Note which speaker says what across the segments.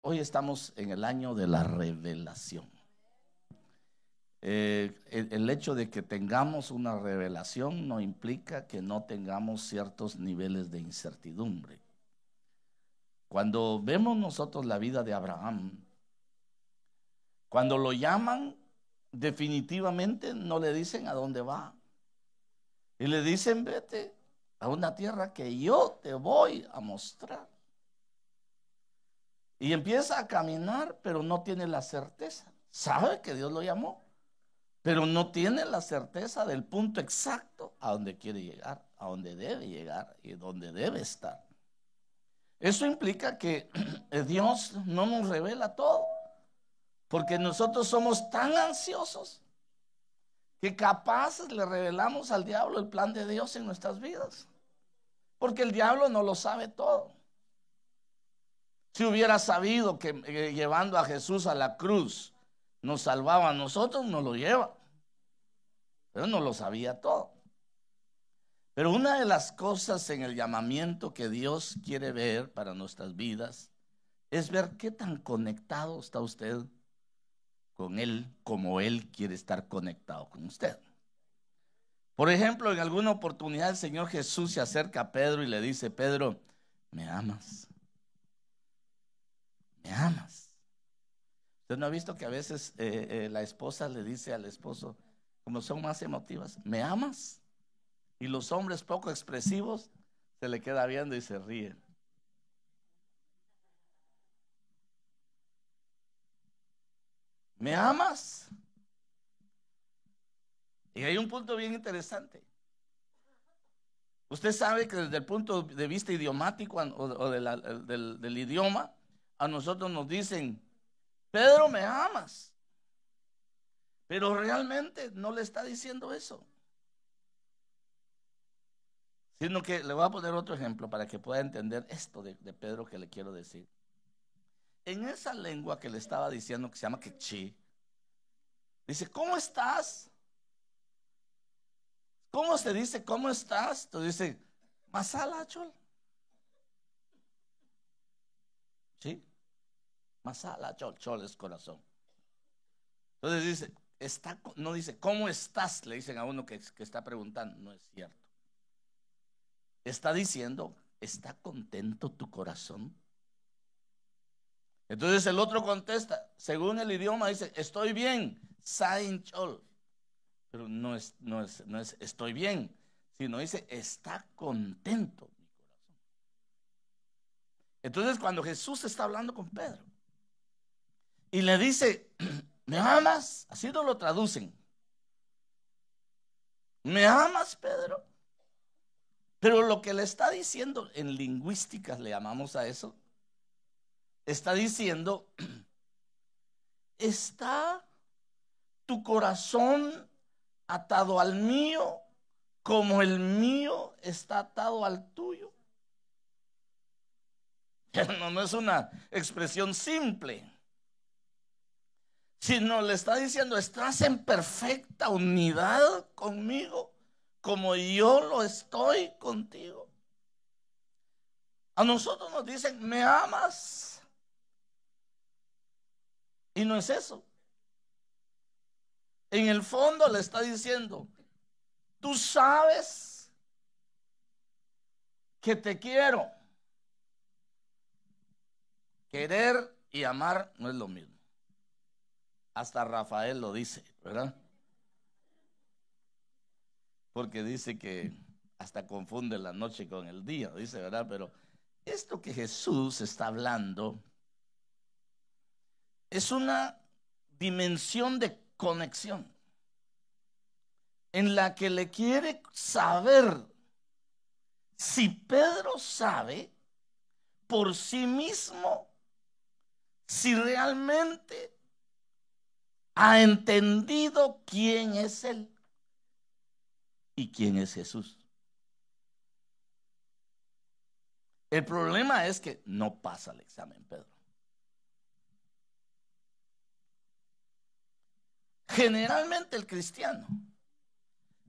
Speaker 1: Hoy estamos en el año de la revelación. El hecho de que tengamos una revelación no implica que no tengamos ciertos niveles de incertidumbre. Cuando vemos nosotros la vida de Abraham, cuando lo llaman, definitivamente no le dicen a dónde va. Y le dicen, vete a una tierra que yo te voy a mostrar. Y empieza a caminar, pero no tiene la certeza. Sabe que Dios lo llamó, pero no tiene la certeza del punto exacto a donde quiere llegar, a donde debe llegar y donde debe estar. Eso implica que Dios no nos revela todo, porque nosotros somos tan ansiosos que capaces le revelamos al diablo el plan de Dios en nuestras vidas, porque el diablo no lo sabe todo. Si hubiera sabido que llevando a Jesús a la cruz nos salvaba a nosotros, nos lo lleva, pero no lo sabía todo. Pero una de las cosas en el llamamiento que Dios quiere ver para nuestras vidas es ver qué tan conectado está usted con Él como Él quiere estar conectado con usted. Por ejemplo, en alguna oportunidad el Señor Jesús se acerca a Pedro y le dice: Pedro, ¿me amas? ¿Me amas? ¿Usted no ha visto que a veces la esposa le dice al esposo, como son más emotivas, ¿me amas? Y los hombres poco expresivos se le queda viendo y se ríen. ¿Me amas? Y hay un punto bien interesante. Usted sabe que desde el punto de vista idiomático o del idioma, a nosotros nos dicen: Pedro, ¿me amas? Pero realmente no le está diciendo eso, sino que le voy a poner otro ejemplo para que pueda entender esto de Pedro que le quiero decir. En esa lengua que le estaba diciendo, que se llama quechí, dice: ¿cómo estás? ¿Cómo se dice cómo estás? Entonces dice: masala chol. ¿Sí? Masala chol, chol es corazón. Entonces dice, no dice ¿cómo estás? Le dicen a uno que está preguntando. No es cierto. Está diciendo: ¿está contento tu corazón? Entonces el otro contesta, según el idioma, dice: estoy bien, sain chol. Pero no es estoy bien, sino dice: está contento mi corazón. Entonces cuando Jesús está hablando con Pedro y le dice: ¿me amas? Así no lo traducen. ¿Me amas, Pedro? Pero lo que le está diciendo en lingüística, le llamamos a eso, está diciendo: ¿está tu corazón atado al mío como el mío está atado al tuyo? No es una expresión simple, sino le está diciendo: estás en perfecta unidad conmigo como yo lo estoy contigo. A nosotros nos dicen: ¿me amas? Y no es eso. En el fondo le está diciendo: tú sabes que te quiero. Querer y amar no es lo mismo. Hasta Rafael lo dice, ¿verdad? Porque dice que hasta confunde la noche con el día, dice, ¿verdad? Pero esto que Jesús está hablando es una dimensión de conexión en la que le quiere saber si Pedro sabe por sí mismo si realmente ha entendido quién es Él y quién es Jesús. El problema es que no pasa el examen, Pedro. Generalmente el cristiano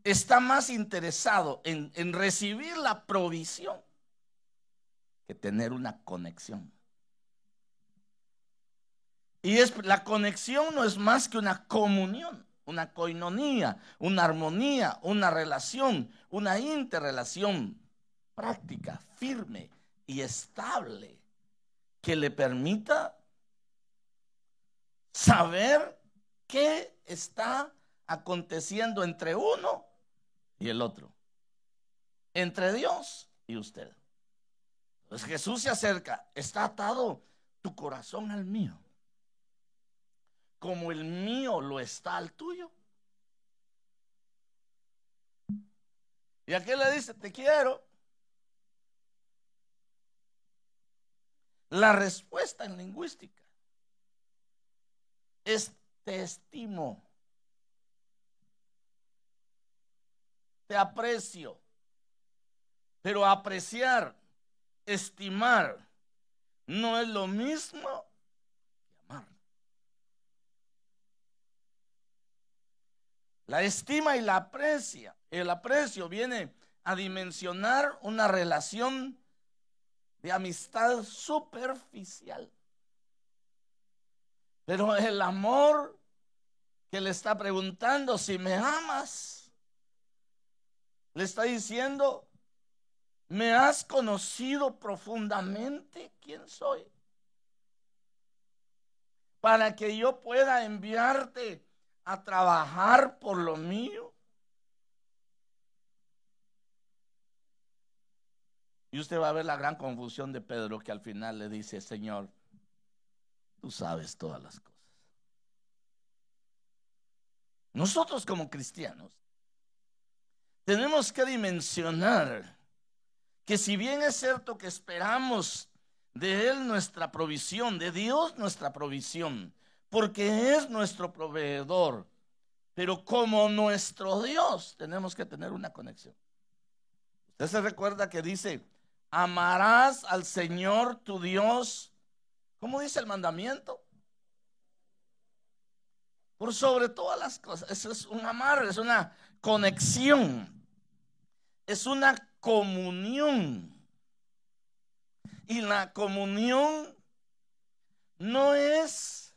Speaker 1: está más interesado en recibir la provisión que tener una conexión. Y la conexión no es más que una comunión, una coinonía, una armonía, una relación, una interrelación práctica, firme y estable que le permita saber qué está aconteciendo entre uno y el otro, entre Dios y usted. Entonces Jesús se acerca, está atado tu corazón al mío, como el mío lo está al tuyo. Y aquel le dice, te quiero. La respuesta en lingüística es te estimo, te aprecio. Pero apreciar, estimar, no es lo mismo que amar. La estima y el aprecio viene a dimensionar una relación de amistad superficial. Pero el amor que le está preguntando si me amas, le está diciendo, ¿me has conocido profundamente quién soy? Para que yo pueda enviarte a trabajar por lo mío. Y usted va a ver la gran confusión de Pedro, que al final le dice, Señor, tú sabes todas las cosas. Nosotros como cristianos tenemos que dimensionar que si bien es cierto que esperamos de Él nuestra provisión, de Dios nuestra provisión, porque es nuestro proveedor, pero como nuestro Dios tenemos que tener una conexión. Usted se recuerda que dice, amarás al Señor tu Dios, ¿cómo dice el mandamiento? Por sobre todas las cosas. Eso es un amar, es una conexión, es una comunión. Y la comunión no es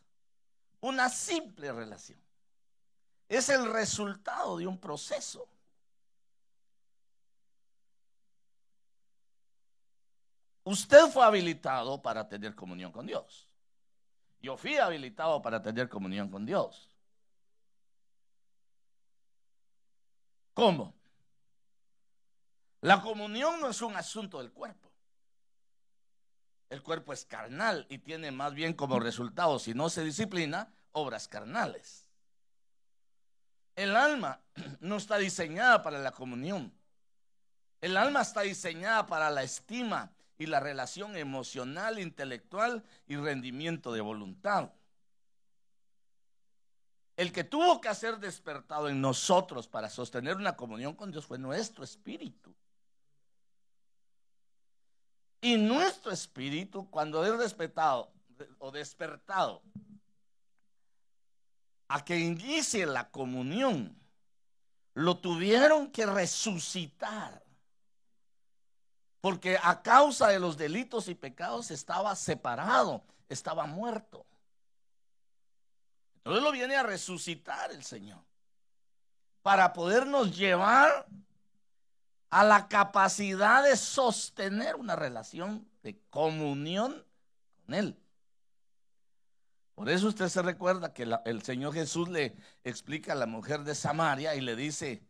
Speaker 1: una simple relación, es el resultado de un proceso. Usted fue habilitado para tener comunión con Dios. Yo fui habilitado para tener comunión con Dios. ¿Cómo? La comunión no es un asunto del cuerpo. El cuerpo es carnal y tiene más bien como resultado, si no se disciplina, obras carnales. El alma no está diseñada para la comunión. El alma está diseñada para la estima y la relación emocional, intelectual y rendimiento de voluntad. El que tuvo que ser despertado en nosotros para sostener una comunión con Dios fue nuestro espíritu. Y nuestro espíritu, cuando es respetado o despertado a que inicie la comunión, lo tuvieron que resucitar. Porque a causa de los delitos y pecados estaba separado, estaba muerto. Entonces lo viene a resucitar el Señor para podernos llevar a la capacidad de sostener una relación de comunión con Él. Por eso usted se recuerda que el Señor Jesús le explica a la mujer de Samaria y le dice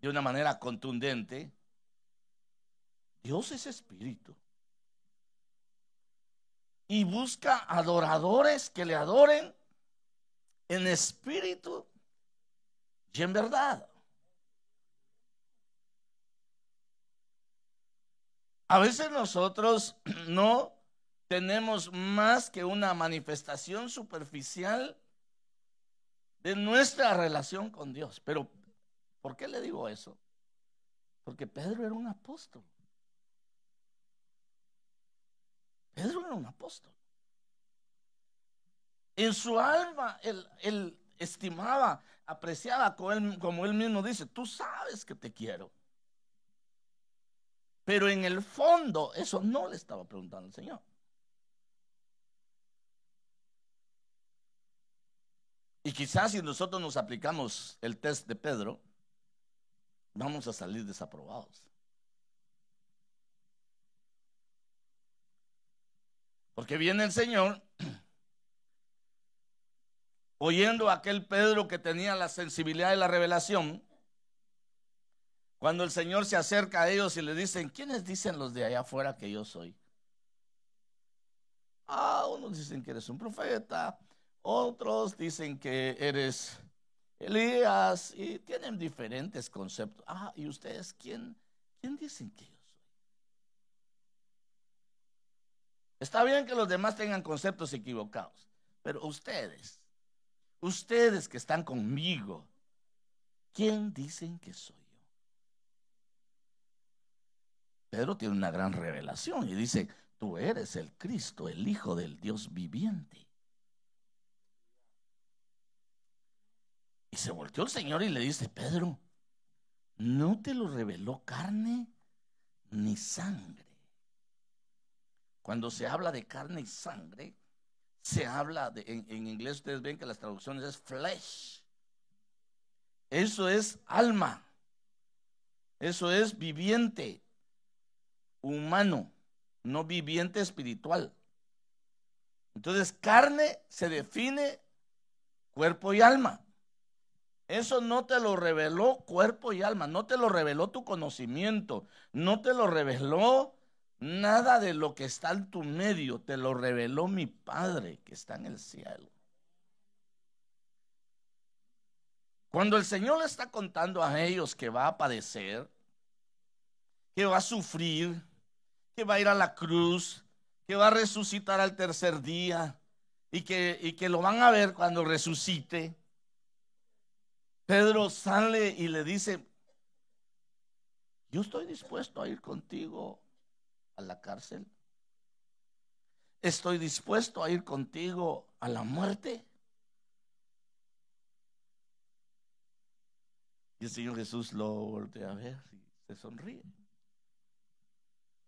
Speaker 1: de una manera contundente, Dios es espíritu y busca adoradores que le adoren en espíritu y en verdad. A veces nosotros no tenemos más que una manifestación superficial de nuestra relación con Dios. Pero, ¿por qué le digo eso? Porque Pedro era un apóstol. Pedro era un apóstol. En su alma, él estimaba, apreciaba, como él mismo dice, tú sabes que te quiero. Pero en el fondo, eso no le estaba preguntando al Señor. quizás si nosotros nos aplicamos el test de Pedro, vamos a salir desaprobados. Porque viene el Señor, oyendo a aquel Pedro que tenía la sensibilidad de la revelación. Cuando el Señor se acerca a ellos y le dicen: ¿quiénes dicen los de allá afuera que yo soy? Unos dicen que eres un profeta, otros dicen que eres Elías, y tienen diferentes conceptos. ¿Y ustedes quién dicen que yo soy? Está bien que los demás tengan conceptos equivocados, pero ustedes que están conmigo, ¿quién dicen que soy yo? Pedro tiene una gran revelación y dice: tú eres el Cristo, el Hijo del Dios viviente. Y se volteó el Señor y le dice: Pedro, no te lo reveló carne ni sangre. Cuando se habla de carne y sangre, se habla de, en inglés ustedes ven que las traducciones es flesh. Eso es alma. Eso es viviente, humano, no viviente espiritual. Entonces, carne se define cuerpo y alma. Eso no te lo reveló cuerpo y alma, no te lo reveló tu conocimiento, no te lo reveló nada de lo que está en tu medio, te lo reveló mi Padre que está en el cielo. Cuando el Señor le está contando a ellos que va a padecer, que va a sufrir, que va a ir a la cruz, que va a resucitar al tercer día y que lo van a ver cuando resucite, Pedro sale y le dice: yo estoy dispuesto a ir contigo a la cárcel. Estoy dispuesto a ir contigo a la muerte. Y el Señor Jesús lo voltea a ver y se sonríe.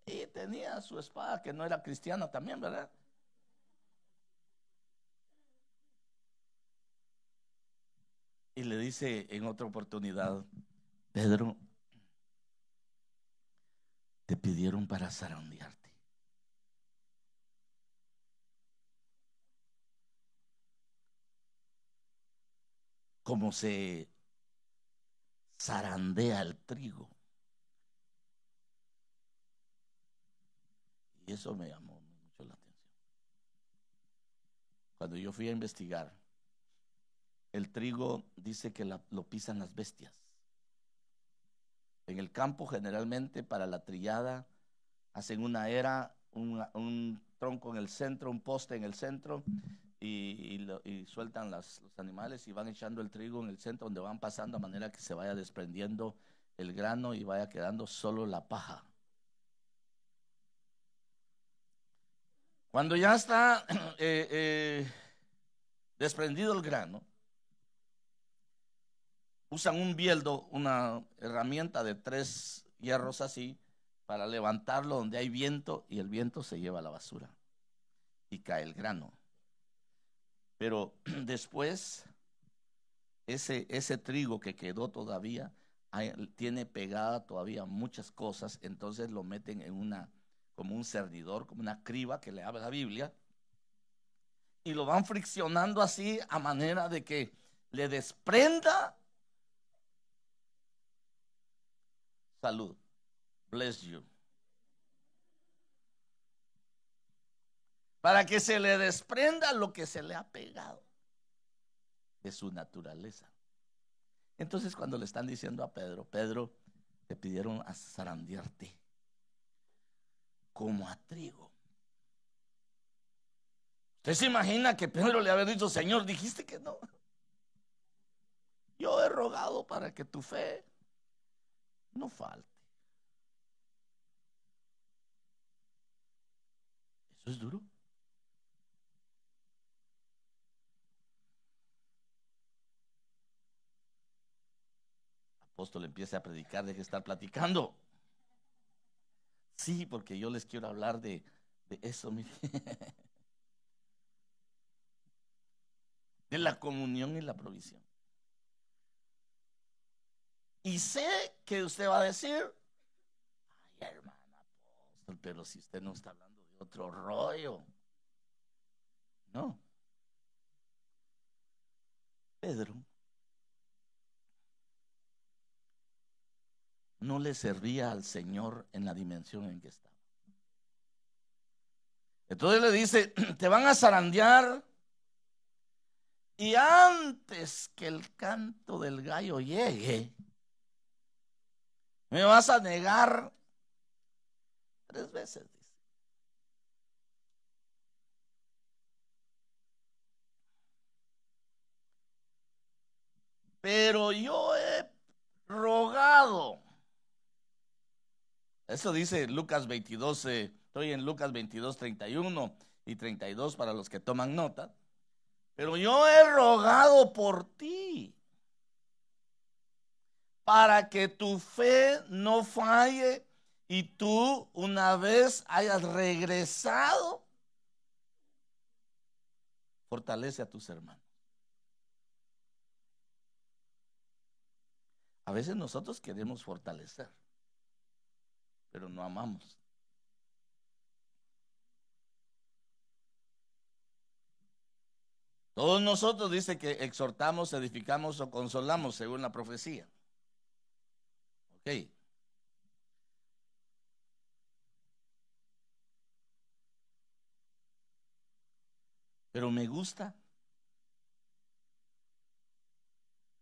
Speaker 1: Y tenía su espada, que no era cristiana también, ¿verdad? Y le dice en otra oportunidad: Pedro, te pidieron para zarandearte. Como se zarandea el trigo. Y eso me llamó mucho la atención. Cuando yo fui a investigar, el trigo dice que lo pisan las bestias. En el campo generalmente para la trillada hacen una era, un tronco en el centro, un poste en el centro, y sueltan los animales y van echando el trigo en el centro donde van pasando, a manera que se vaya desprendiendo el grano y vaya quedando solo la paja. Cuando ya está desprendido el grano, usan un bieldo, una herramienta de 3 hierros así, para levantarlo donde hay viento, y el viento se lleva la basura y cae el grano. Pero después ese trigo que quedó todavía tiene pegada todavía muchas cosas, entonces lo meten en como un cernidor, como una criba que le habla la Biblia, y lo van friccionando así a manera de que le desprenda. Salud. Bless you. Para que se le desprenda lo que se le ha pegado de su naturaleza. Entonces, cuando le están diciendo a Pedro: Pedro, te pidieron a zarandearte como a trigo. ¿Usted se imagina que Pedro le había dicho: Señor, dijiste que no? Yo he rogado para que tu fe no falte. Eso es duro. Apóstol empiece a predicar, deje de estar platicando. Sí, porque yo les quiero hablar de eso, mire. en la comunión y la provisión. Y sé que usted va a decir, ay, hermana apóstol, pero si usted no está hablando de otro rollo. No. Pedro no le servía al Señor en la dimensión en que estaba. Entonces le dice, te van a zarandear y antes que el canto del gallo llegue, me vas a negar 3 veces, dice. Pero yo he rogado. Eso dice Lucas 22, estoy en Lucas 22, 31 y 32 para los que toman nota. Pero yo he rogado por ti para que tu fe no falle y tú una vez hayas regresado, fortalece a tus hermanos. A veces nosotros queremos fortalecer, pero no amamos. Todos nosotros dice que exhortamos, edificamos o consolamos según la profecía. Ok. Pero me gusta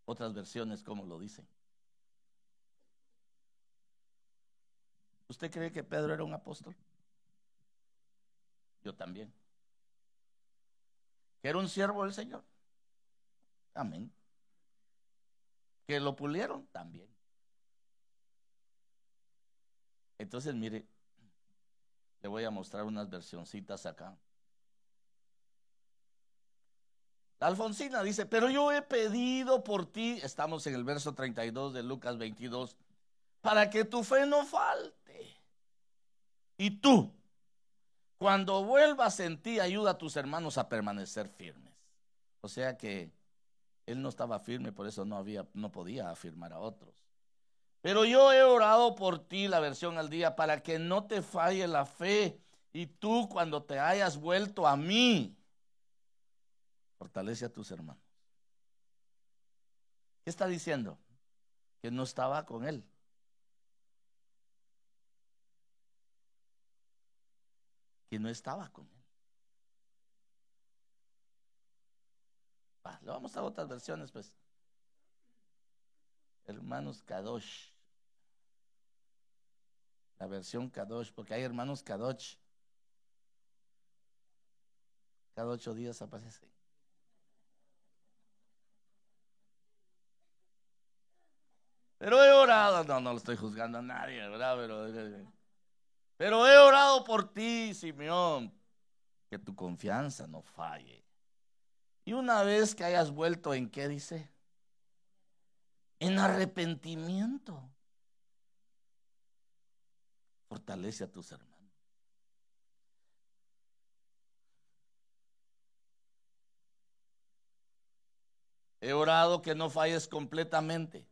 Speaker 1: otras versiones como lo dicen. ¿Usted cree que Pedro era un apóstol? Yo también. ¿Que era un siervo del Señor? Amén. ¿Que lo pulieron? También. Entonces, mire, le voy a mostrar unas versioncitas acá. La Alfonsina dice, pero yo he pedido por ti, estamos en el verso 32 de Lucas 22, para que tu fe no falte. Y tú, cuando vuelvas en ti, ayuda a tus hermanos a permanecer firmes. O sea que él no estaba firme, por eso no podía afirmar a otros. Pero yo he orado por ti, la versión al día, para que no te falle la fe. Y tú, cuando te hayas vuelto a mí, fortalece a tus hermanos. ¿Qué está diciendo? Que no estaba con él. Que no estaba con él. Le vamos a otras versiones, pues. Hermanos Kadosh. La versión Kadosh, porque hay hermanos Kadosh. Cada 8 días aparece. Pero he orado, no lo estoy juzgando a nadie, ¿verdad? Pero he orado por ti, Simeón, que tu confianza no falle. Y una vez que hayas vuelto, ¿en qué dice? En arrepentimiento. Fortalece a tus hermanos. He orado que no falles completamente.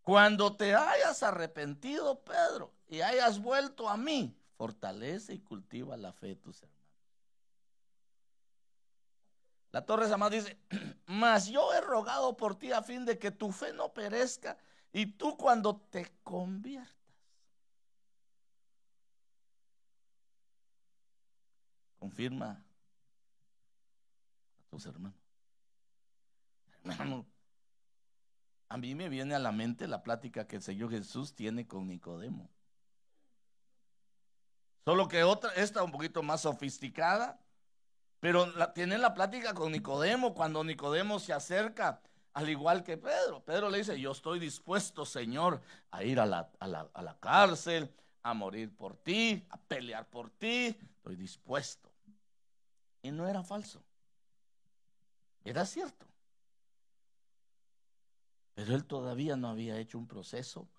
Speaker 1: Cuando te hayas arrepentido, Pedro, y hayas vuelto a mí, fortalece y cultiva la fe de tus hermanos. La Torre Samad dice, mas yo he rogado por ti a fin de que tu fe no perezca y tú cuando te conviertas. Confirma a tus hermanos. Hermano, a mí me viene a la mente la plática que el Señor Jesús tiene con Nicodemo. Solo que esta un poquito más sofisticada, pero tiene la plática con Nicodemo cuando Nicodemo se acerca, al igual que Pedro. Pedro le dice, yo estoy dispuesto, Señor, a ir a la cárcel, a morir por ti, a pelear por ti, estoy dispuesto. Y no era falso, era cierto. Pero él todavía no había hecho un proceso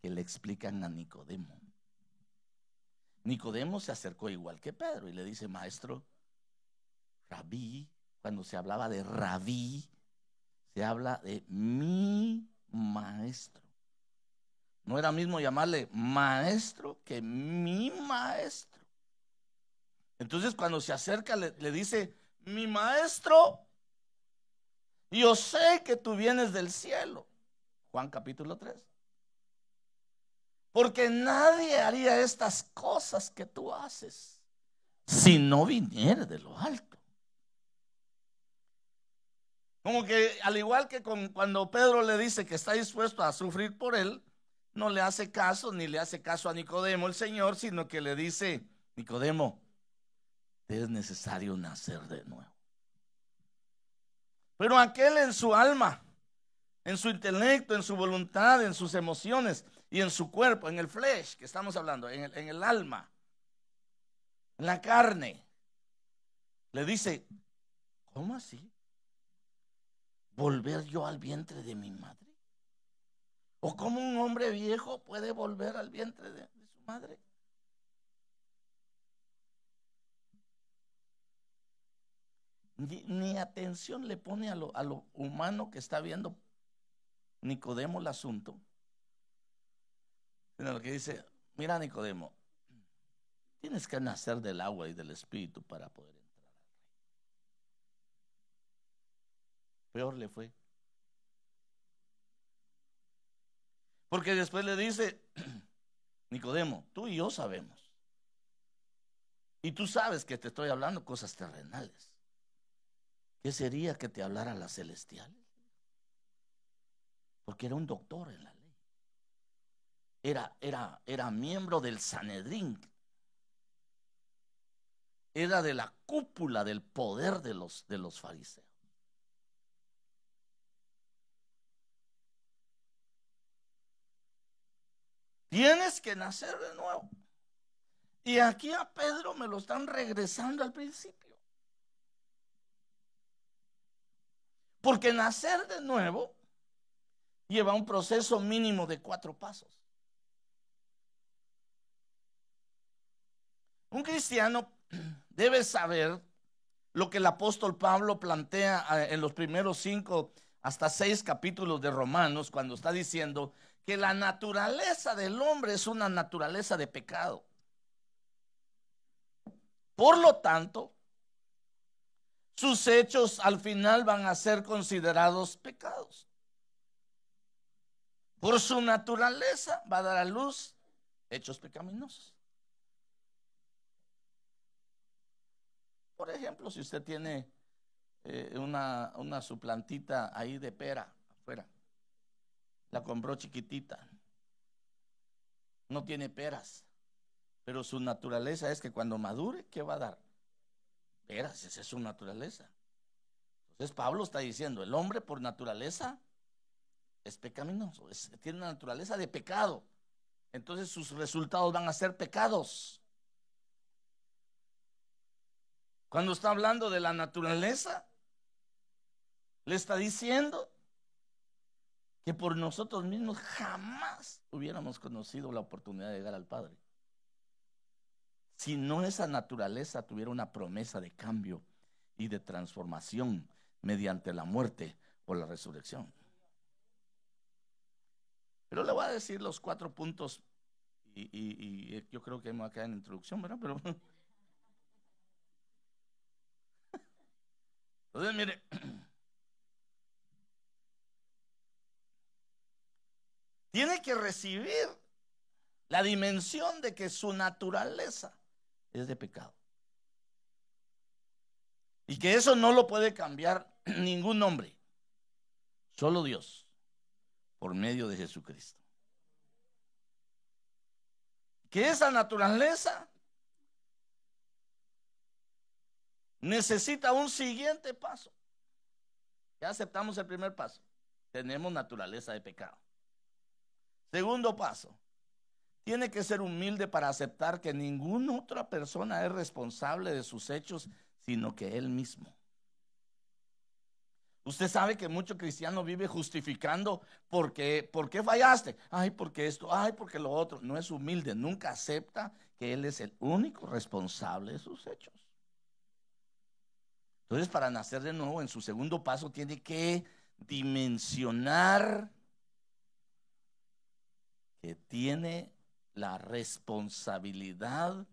Speaker 1: que le explican a Nicodemo. Nicodemo se acercó igual que Pedro y le dice, maestro, rabí, cuando se hablaba de rabí, se habla de mi maestro. No era mismo llamarle maestro que mi maestro. Entonces cuando se acerca le dice, mi maestro, yo sé que tú vienes del cielo. Juan capítulo 3. Porque nadie haría estas cosas que tú haces si no viniera de lo alto. Como que al igual que cuando Pedro le dice que está dispuesto a sufrir por él, no le hace caso, ni le hace caso a Nicodemo el Señor, sino que le dice, Nicodemo, te es necesario nacer de nuevo. Pero aquel en su alma, en su intelecto, en su voluntad, en sus emociones y en su cuerpo, en el flesh que estamos hablando, en el alma, en la carne, le dice, ¿cómo así? ¿Volver yo al vientre de mi madre? ¿O cómo un hombre viejo puede volver al vientre de su madre? Ni atención le pone a lo humano que está viendo Nicodemo el asunto, sino lo que dice, mira Nicodemo, tienes que nacer del agua y del espíritu para poder entrar al reino. Peor le fue. Porque después le dice, Nicodemo, tú y yo sabemos. Y tú sabes que te estoy hablando cosas terrenales. ¿Qué sería que te hablara las celestiales? Porque era un doctor en la ley. Era miembro del Sanedrín. Era de la cúpula del poder de los fariseos. Tienes que nacer de nuevo. Y aquí a Pedro me lo están regresando al principio. Porque nacer de nuevo lleva un proceso mínimo de 4 pasos. Un cristiano debe saber lo que el apóstol Pablo plantea en los primeros 5 hasta 6 capítulos de Romanos, cuando está diciendo que la naturaleza del hombre es una naturaleza de pecado. Por lo tanto, sus hechos al final van a ser considerados pecados. Por su naturaleza va a dar a luz hechos pecaminosos. Por ejemplo, si usted tiene una su plantita ahí de pera afuera, la compró chiquitita, no tiene peras, pero su naturaleza es que cuando madure, ¿qué va a dar? Peras, esa es su naturaleza. Entonces Pablo está diciendo, el hombre por naturaleza es pecaminoso, tiene una naturaleza de pecado. Entonces sus resultados van a ser pecados. Cuando está hablando de la naturaleza, le está diciendo que por nosotros mismos jamás hubiéramos conocido la oportunidad de llegar al Padre. Si no esa naturaleza tuviera una promesa de cambio y de transformación mediante la muerte o la resurrección. Pero le voy a decir los 4 puntos y yo creo que me va a quedar en introducción, ¿verdad? Pero entonces, mire, tiene que recibir la dimensión de que su naturaleza es de pecado. Y que eso no lo puede cambiar ningún hombre, solo Dios, por medio de Jesucristo. Que esa naturaleza necesita un siguiente paso. Ya aceptamos el primer paso. Tenemos naturaleza de pecado. Segundo paso. Tiene que ser humilde para aceptar que ninguna otra persona es responsable de sus hechos, sino que él mismo. Usted sabe que mucho cristiano vive justificando ¿por qué fallaste? Ay, porque esto, ay, porque lo otro. No es humilde, nunca acepta que él es el único responsable de sus hechos. Entonces, para nacer de nuevo, en su segundo paso, tiene que dimensionar que tiene la responsabilidad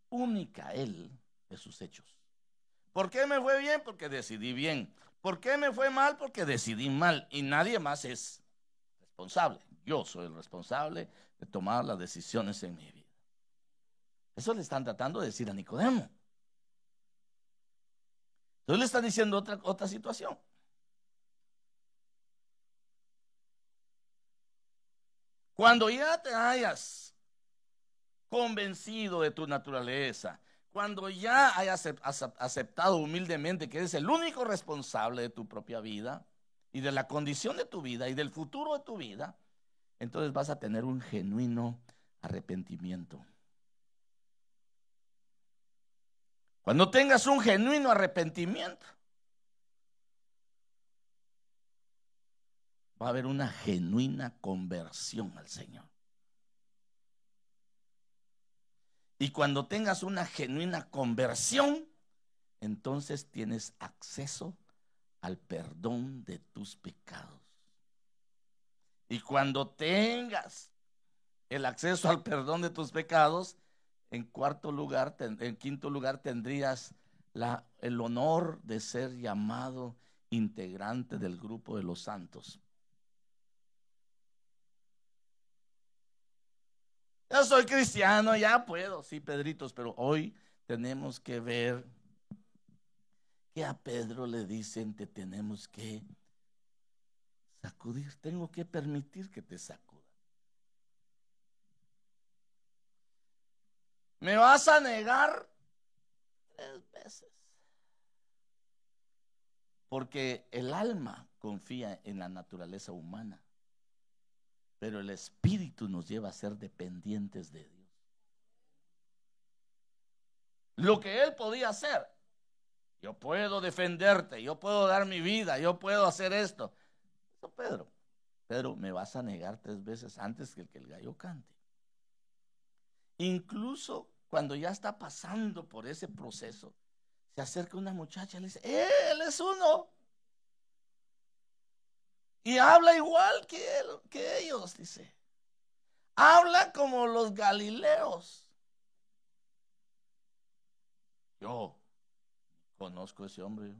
Speaker 1: única él de sus hechos. ¿Por qué me fue bien? Porque decidí bien. ¿Por qué me fue mal? Porque decidí mal. Y nadie más es responsable. Yo soy el responsable de tomar las decisiones en mi vida. Eso le están tratando de decir a Nicodemo. Entonces le están diciendo otra situación. Cuando ya te hayas convencido de tu naturaleza, cuando ya hayas aceptado humildemente que eres el único responsable de tu propia vida y de la condición de tu vida y del futuro de tu vida, entonces vas a tener un genuino arrepentimiento. Cuando tengas un genuino arrepentimiento, va a haber una genuina conversión al Señor. Y cuando tengas una genuina conversión, entonces tienes acceso al perdón de tus pecados. Y cuando tengas el acceso al perdón de tus pecados, en quinto lugar tendrías el honor de ser llamado integrante del grupo de los santos. Yo soy cristiano, ya puedo, sí, Pedritos, pero hoy tenemos que ver que a Pedro le dicen: te tenemos que sacudir, tengo que permitir que te sacuda. ¿Me vas a negar 3 veces? Porque el alma confía en la naturaleza humana, pero el espíritu nos lleva a ser dependientes de Dios. Lo que él podía hacer, yo puedo defenderte, yo puedo dar mi vida, yo puedo hacer esto. Eso Pedro, me vas a negar 3 veces antes que el gallo cante. Incluso cuando ya está pasando por ese proceso, se acerca una muchacha y le dice: él es uno. Y habla igual que ellos, dice. Habla como los galileos. Yo conozco a ese hombre.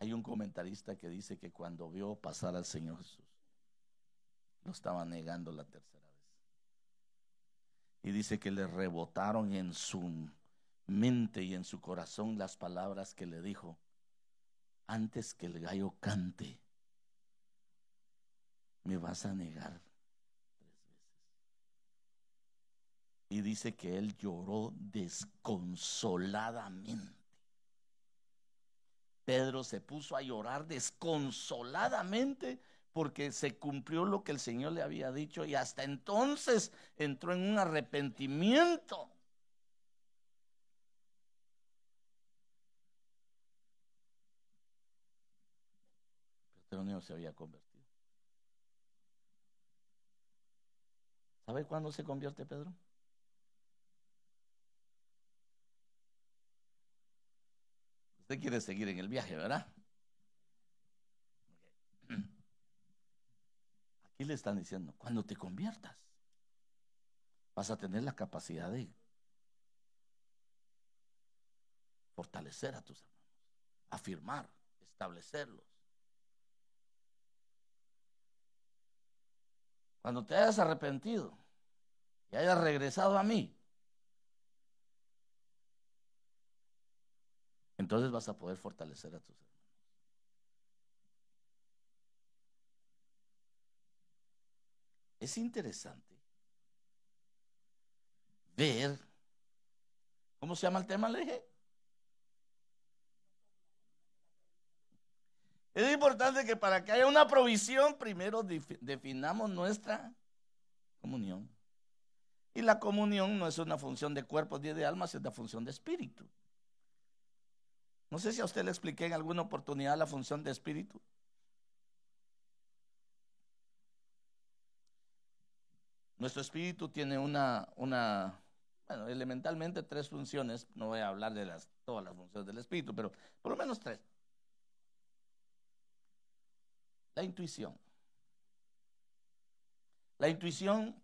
Speaker 1: Hay un comentarista que dice que cuando vio pasar al Señor Jesús, lo estaba negando la tercera vez. Y dice que le rebotaron en su mente y en su corazón las palabras que le dijo: antes que el gallo cante, me vas a negar 3 veces. Y dice que él lloró desconsoladamente. Pedro se puso a llorar desconsoladamente porque se cumplió lo que el Señor le había dicho, y hasta entonces entró en un arrepentimiento. Pero no se había convertido. ¿Sabe cuándo se convierte Pedro? Usted quiere seguir en el viaje, ¿verdad? Aquí le están diciendo: cuando te conviertas, vas a tener la capacidad de fortalecer a tus hermanos, afirmar, establecerlos. Cuando te hayas arrepentido y hayas regresado a mí, entonces vas a poder fortalecer a tus hermanos. Es interesante ver, ¿cómo se llama el tema? Le dije. Es importante que para que haya una provisión, primero definamos nuestra comunión. Y la comunión no es una función de cuerpos ni de almas, es una función de espíritu. No sé si a usted le expliqué en alguna oportunidad la función de espíritu. Nuestro espíritu tiene una bueno, elementalmente tres funciones. No voy a hablar de todas las funciones del espíritu, pero por lo menos tres. La intuición. La intuición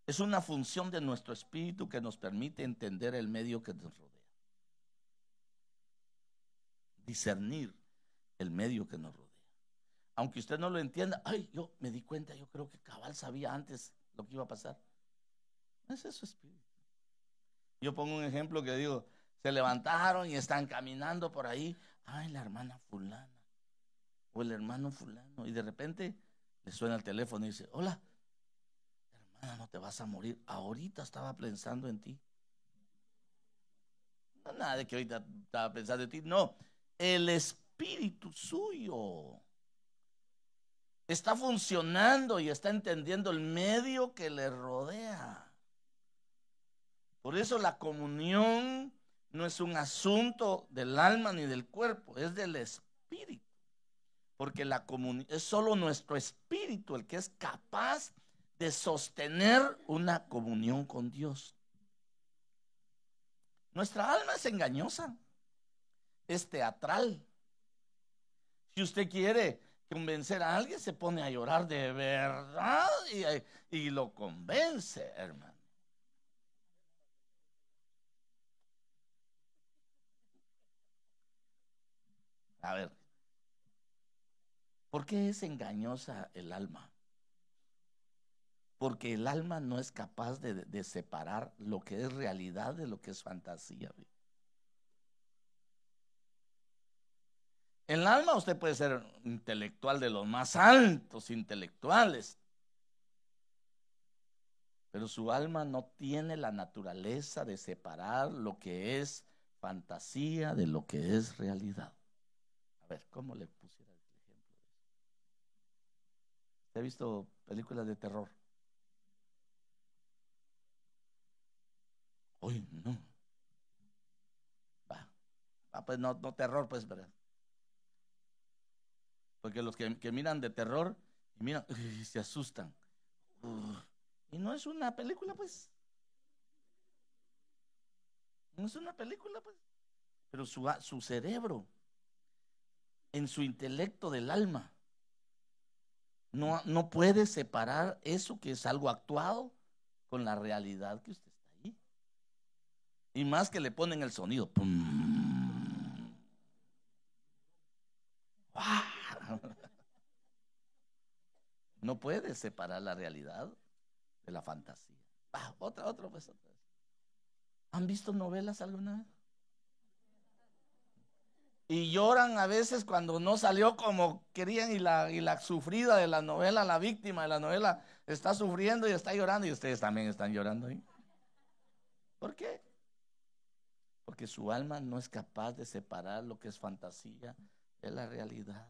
Speaker 1: es una función de nuestro espíritu que nos permite entender el medio que nos rodea. Discernir el medio que nos rodea. Aunque usted no lo entienda, ay, yo me di cuenta, yo creo que cabal sabía antes lo que iba a pasar. Ese es su espíritu. Yo pongo un ejemplo que digo, se levantaron y están caminando por ahí, ay, la hermana fulana o el hermano fulano, y de repente le suena el teléfono y dice, hola, hermana, no te vas a morir, ahorita estaba pensando en ti. No, nada de que ahorita estaba pensando en ti, no, el espíritu suyo está funcionando y está entendiendo el medio que le rodea. Por eso la comunión no es un asunto del alma ni del cuerpo, es del espíritu. Porque la comunión es solo nuestro espíritu el que es capaz de sostener una comunión con Dios. Nuestra alma es engañosa, es teatral. Si usted quiere convencer a alguien, se pone a llorar de verdad y lo convence, hermano. A ver, ¿por qué es engañosa el alma? Porque el alma no es capaz de separar lo que es realidad de lo que es fantasía. En el alma usted puede ser intelectual de los más altos intelectuales, pero su alma no tiene la naturaleza de separar lo que es fantasía de lo que es realidad. A ver, ¿cómo le pusiera el ejemplo de eso? ¿Usted ha visto películas de terror? Uy, no. Pues no, no terror, pues, ¿verdad? Porque los que miran de terror, y miran, se asustan. Y no es una película, pues. No es una película, pues. Pero su cerebro, en su intelecto del alma, no puede separar eso que es algo actuado con la realidad que usted está ahí. Y más que le ponen el sonido. ¡Pum! No puede separar la realidad de la fantasía. Otra vez. ¿Han visto novelas alguna vez? Y lloran a veces cuando no salió como querían y la sufrida de la novela, la víctima de la novela, está sufriendo y está llorando y ustedes también están llorando ahí. ¿Por qué? Porque su alma no es capaz de separar lo que es fantasía de la realidad.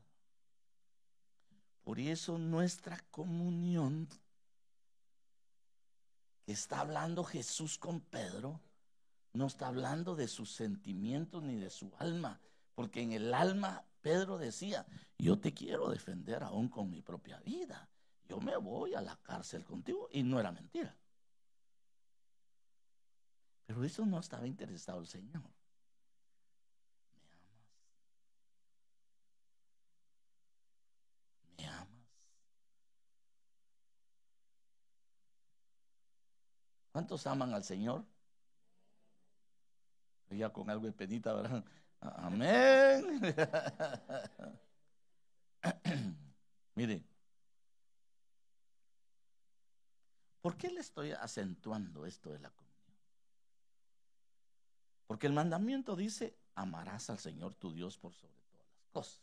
Speaker 1: Por eso nuestra comunión, que está hablando Jesús con Pedro, no está hablando de sus sentimientos ni de su alma, porque en el alma Pedro decía, yo te quiero defender aún con mi propia vida, yo me voy a la cárcel contigo, y no era mentira. Pero eso no estaba interesado el Señor. ¿Me amas? ¿Cuántos aman al Señor? Ya con algo de penita, ¿verdad? Amén. Mire, ¿por qué le estoy acentuando esto de la comunión? Porque el mandamiento dice, amarás al Señor tu Dios por sobre todas las cosas.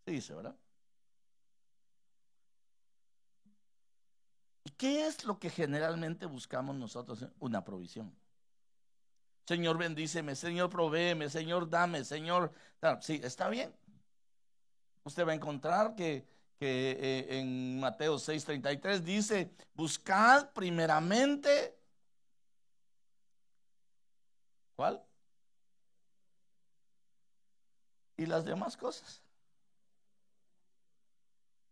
Speaker 1: Sí dice, ¿verdad? ¿Y qué es lo que generalmente buscamos nosotros? Una provisión. Señor, bendíceme, Señor, provéeme, Señor, dame, Señor. Sí, está bien. Usted va a encontrar que en Mateo 6:33 dice, buscad primeramente, ¿cuál? Y las demás cosas.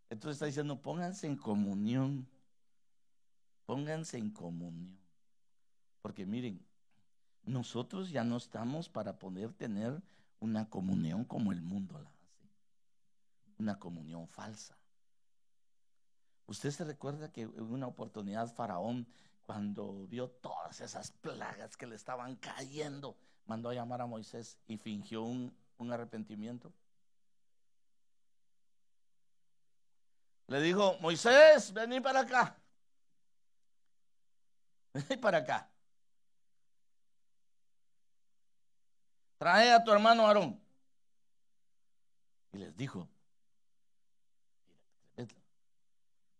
Speaker 1: Entonces está diciendo, pónganse en comunión. Pónganse en comunión. Porque miren, nosotros ya no estamos para poder tener una comunión como el mundo la hace, una comunión falsa. Usted se recuerda que en una oportunidad Faraón, cuando vio todas esas plagas que le estaban cayendo, mandó a llamar a Moisés y fingió un arrepentimiento. Le dijo: Moisés, vení para acá, vení para acá, trae a tu hermano Aarón. Y les dijo: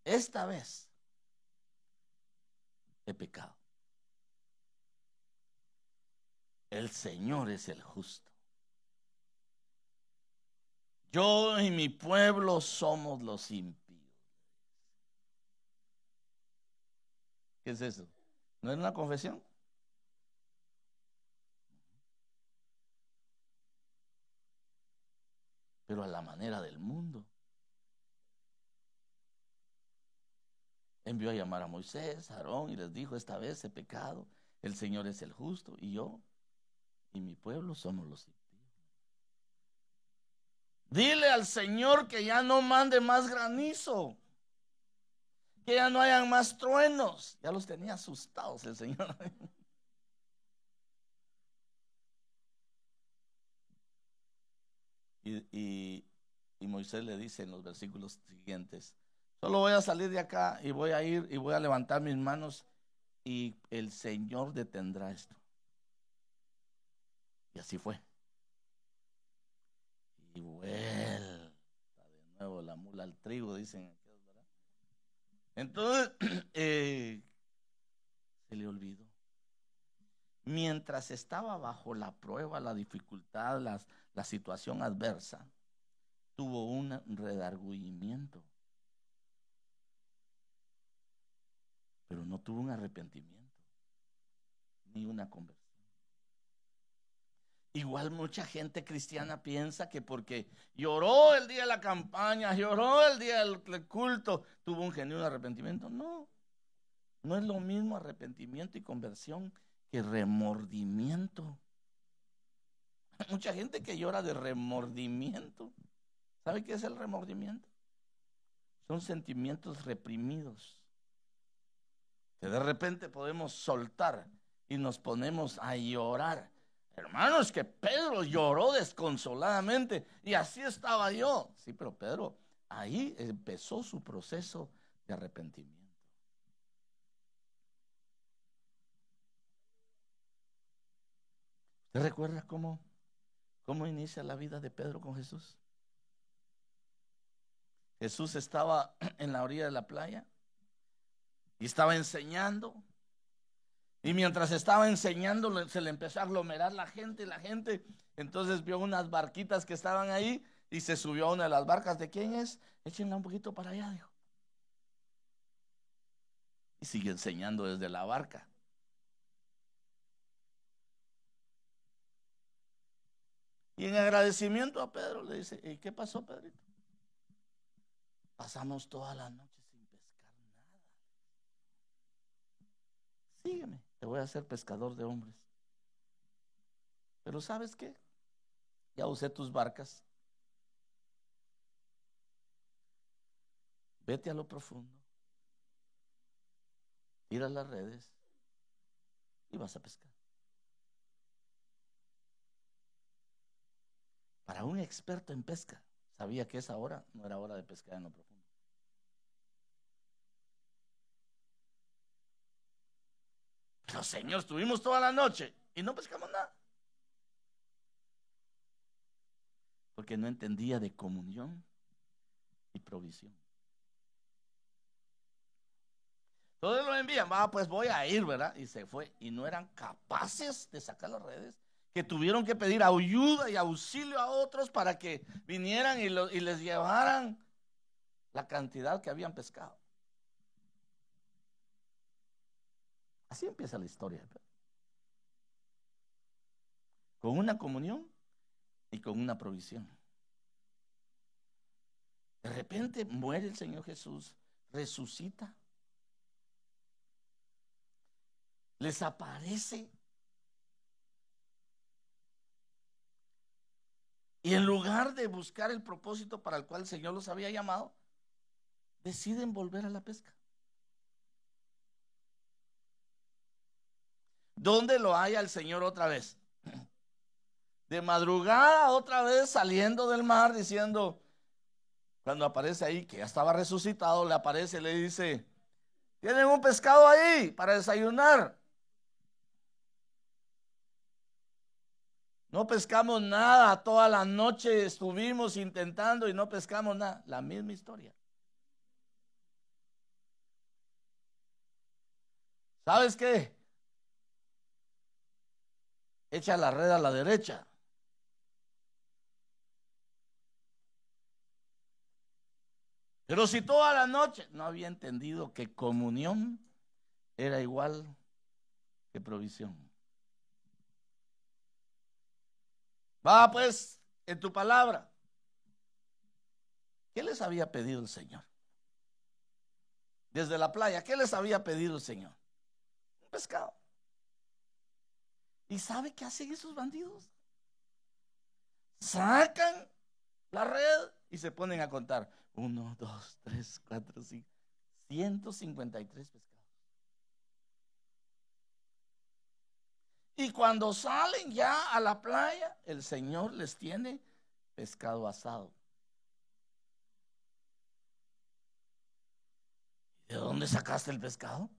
Speaker 1: esta vez he pecado. El Señor es el justo. Yo y mi pueblo somos los impíos. ¿Qué es eso? ¿No es una confesión? Pero a la manera del mundo. Envió a llamar a Moisés, a Aarón, y les dijo: esta vez he pecado. El Señor es el justo y yo y mi pueblo somos los impíos. Dile al Señor que ya no mande más granizo, que ya no hayan más truenos. Ya los tenía asustados el Señor. Y Moisés le dice en los versículos siguientes: solo voy a salir de acá y voy a ir y voy a levantar mis manos y el Señor detendrá esto. Y así fue. Y vuelta de nuevo la mula al trigo, dicen aquellos, ¿verdad? Entonces, se le olvidó. Mientras estaba bajo la prueba, la dificultad, la situación adversa, tuvo un redargüimiento, pero no tuvo un arrepentimiento, ni una conversión. Igual mucha gente cristiana piensa que porque lloró el día de la campaña, lloró el día del culto, tuvo un genuino arrepentimiento. No, no es lo mismo arrepentimiento y conversión que remordimiento. Hay mucha gente que llora de remordimiento. ¿Sabe qué es el remordimiento? Son sentimientos reprimidos que de repente podemos soltar y nos ponemos a llorar. Hermanos, que Pedro lloró desconsoladamente y así estaba yo. Sí, pero Pedro ahí empezó su proceso de arrepentimiento. ¿Usted recuerda cómo inicia la vida de Pedro con Jesús? Jesús estaba en la orilla de la playa y estaba enseñando. Y mientras estaba enseñando, se le empezó a aglomerar la gente. Entonces vio unas barquitas que estaban ahí y se subió a una de las barcas. ¿De quién es? Échenla un poquito para allá, dijo. Y sigue enseñando desde la barca. Y en agradecimiento a Pedro le dice: ¿y qué pasó, Pedrito? Pasamos toda la noche sin pescar nada. Sígueme, te voy a hacer pescador de hombres. Pero ¿sabes qué? Ya usé tus barcas. Vete a lo profundo, tira las redes y vas a pescar. Para un experto en pesca, sabía que esa hora no era hora de pescar en lo profundo. Pero Señor, estuvimos toda la noche y no pescamos nada. Porque no entendía de comunión y provisión. Todos lo envían, pues voy a ir, ¿verdad? Y se fue. Y no eran capaces de sacar las redes, que tuvieron que pedir ayuda y auxilio a otros para que vinieran y les llevaran la cantidad que habían pescado. Así empieza la historia. Con una comunión y con una provisión. De repente muere el Señor Jesús, resucita. les aparece. Y en lugar de buscar el propósito para el cual el Señor los había llamado, deciden volver a la pesca. ¿Dónde lo halla el Señor otra vez? De madrugada otra vez saliendo del mar diciendo, cuando aparece ahí, que ya estaba resucitado, le aparece y le dice, ¿tienen un pescado ahí para desayunar? No pescamos nada, toda la noche estuvimos intentando y no pescamos nada. La misma historia. ¿Sabes qué? Echa la red a la derecha. Pero si toda la noche no había entendido que comunión era igual que provisión. Va pues en tu palabra. ¿Qué les había pedido el Señor? Desde la playa, ¿qué les había pedido el Señor? Un pescado. ¿Y sabe qué hacen esos bandidos? Sacan la red y se ponen a contar. 1, 2, 3, 4, 5. 153 pescados. Y cuando salen ya a la playa, el Señor les tiene pescado asado. ¿De dónde sacaste el pescado?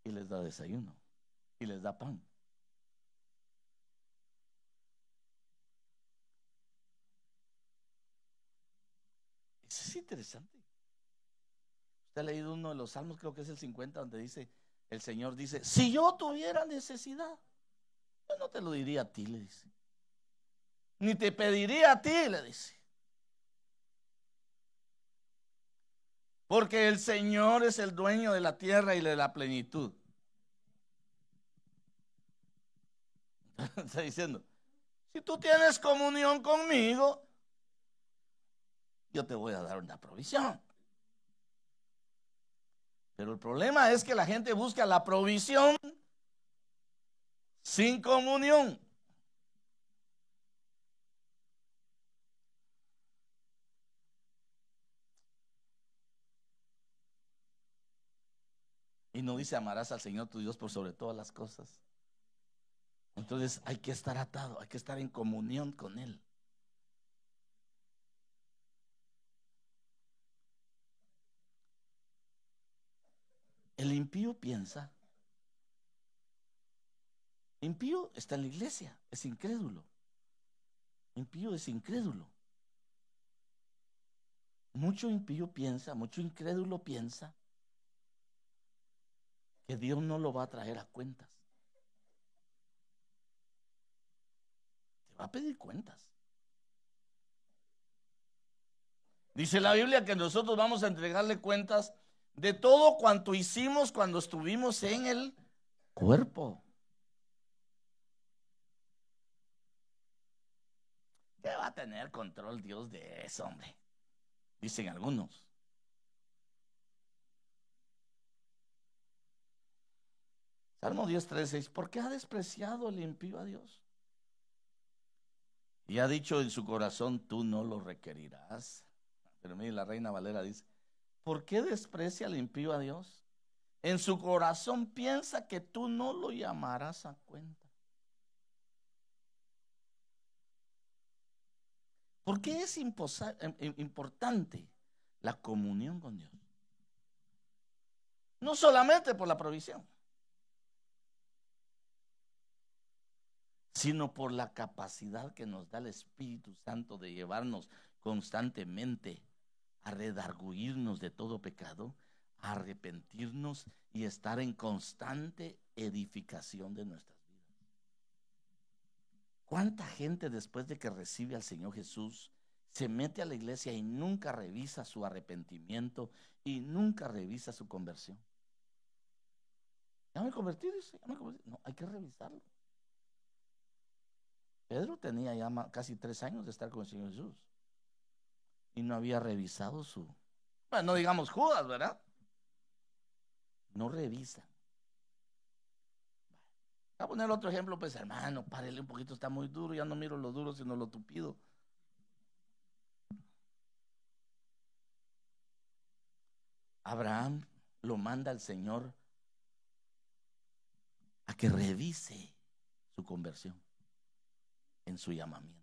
Speaker 1: Y les da desayuno. Y les da pan. Eso es interesante. Usted ha leído uno de los salmos, creo que es el 50, donde dice, el Señor dice, si yo tuviera necesidad, yo no te lo diría a ti, le dice. Ni te pediría a ti, le dice. Porque el Señor es el dueño de la tierra y de la plenitud. Está diciendo, si tú tienes comunión conmigo, yo te voy a dar una provisión. Pero el problema es que la gente busca la provisión sin comunión. Y no dice amarás al Señor tu Dios por sobre todas las cosas. Entonces hay que estar atado, hay que estar en comunión con Él. El impío piensa, impío está en la iglesia, es incrédulo. Impío es incrédulo. Mucho impío piensa, mucho incrédulo piensa que Dios no lo va a traer a cuentas. Te va a pedir cuentas. Dice la Biblia que nosotros vamos a entregarle cuentas de todo cuanto hicimos cuando estuvimos en el cuerpo. ¿Qué va a tener control Dios de eso, hombre? Dicen algunos. Salmo 10:3, ¿por qué ha despreciado el impío a Dios? Y ha dicho en su corazón, tú no lo requerirás. Pero mire, la Reina Valera dice, ¿por qué desprecia el impío a Dios? En su corazón piensa que tú no lo llamarás a cuenta. ¿Por qué es importante la comunión con Dios? No solamente por la provisión, sino por la capacidad que nos da el Espíritu Santo de llevarnos constantemente a redarguirnos de todo pecado, a arrepentirnos y estar en constante edificación de nuestras vidas. ¿Cuánta gente después de que recibe al Señor Jesús se mete a la iglesia y nunca revisa su arrepentimiento y nunca revisa su conversión? Ya me convertí, dice, ya me convertí. No, hay que revisarlo. Pedro tenía ya casi 3 años de estar con el Señor Jesús. y no había revisado bueno, no digamos Judas, ¿verdad? No revisa. Voy a poner otro ejemplo, pues hermano, párele un poquito, está muy duro, ya no miro lo duro, sino lo tupido. Abraham lo manda al Señor a que revise su conversión en su llamamiento.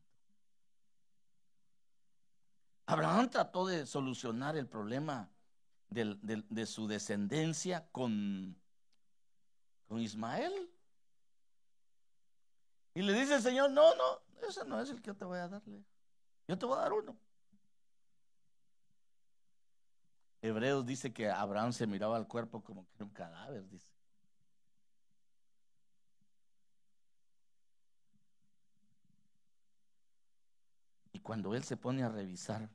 Speaker 1: Abraham trató de solucionar el problema de su descendencia con Ismael. Y le dice el Señor, no, ese no es el que yo te voy a darle. Yo te voy a dar uno. Hebreos dice que Abraham se miraba al cuerpo como que era un cadáver, dice. Y cuando él se pone a revisar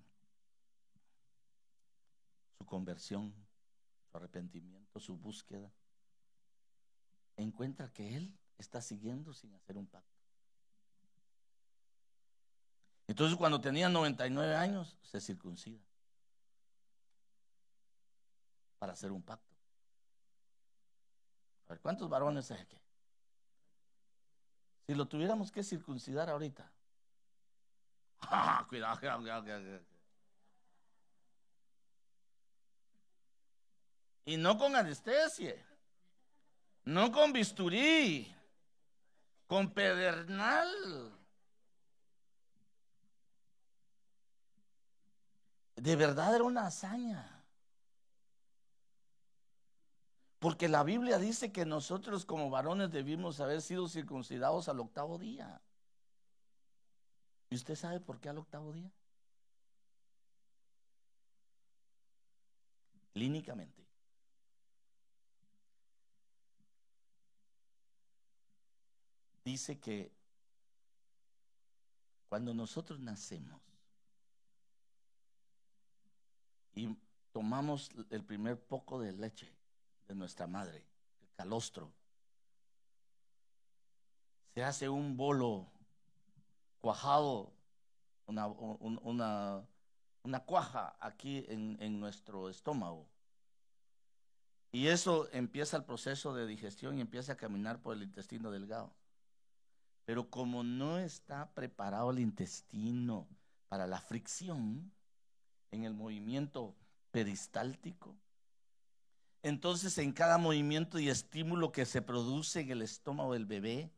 Speaker 1: su conversión, su arrepentimiento, su búsqueda, encuentra que él está siguiendo sin hacer un pacto. Entonces cuando tenía 99 años se circuncida para hacer un pacto. A ver, ¿cuántos varones hay aquí? Si lo tuviéramos que circuncidar ahorita. Cuidado. Y no con anestesia, no con bisturí, con pedernal. De verdad era una hazaña. Porque la Biblia dice que nosotros como varones debimos haber sido circuncidados al 8º día. ¿Y usted sabe por qué al 8º día? Clínicamente. Dice que cuando nosotros nacemos y tomamos el primer poco de leche de nuestra madre, el calostro, se hace un bolo cuajado, una cuaja aquí en nuestro estómago. Y eso empieza el proceso de digestión y empieza a caminar por el intestino delgado. Pero como no está preparado el intestino para la fricción en el movimiento peristáltico, entonces en cada movimiento y estímulo que se produce en el estómago del bebé,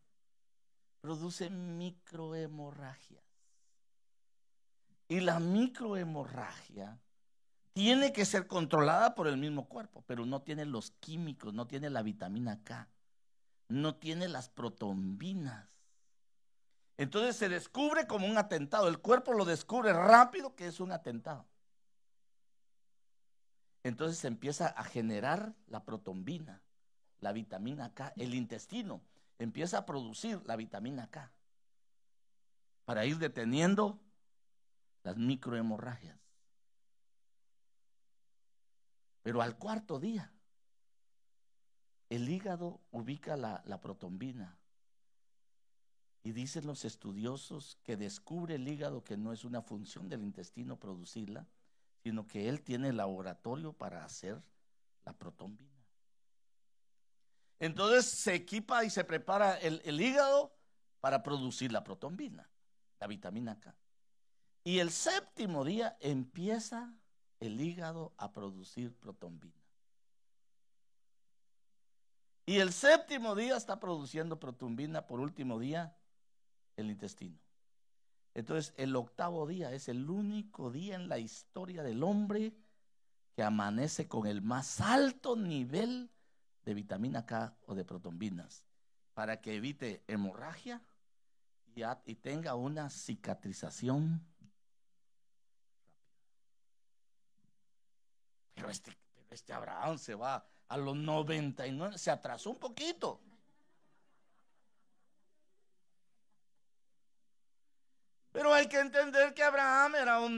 Speaker 1: produce microhemorragias. Y la microhemorragia tiene que ser controlada por el mismo cuerpo, pero no tiene los químicos, no tiene la vitamina K, no tiene las protombinas. Entonces se descubre como un atentado. El cuerpo lo descubre rápido que es un atentado. Entonces se empieza a generar la protombina, la vitamina K. El intestino empieza a producir la vitamina K para ir deteniendo las microhemorragias. Pero al 4º día, el hígado ubica la protombina. Y dicen los estudiosos que descubre el hígado que no es una función del intestino producirla, sino que él tiene el laboratorio para hacer la protombina. Entonces se equipa y se prepara el hígado para producir la protombina, la vitamina K. Y el 7º día empieza el hígado a producir protombina. Y el 7º día está produciendo protombina, por último día el intestino. Entonces el 8º día es el único día en la historia del hombre que amanece con el más alto nivel de vitamina K o de protombinas para que evite hemorragia y tenga una cicatrización. Pero este Abraham se va a los 99, se atrasó un poquito. Pero hay que entender que Abraham era un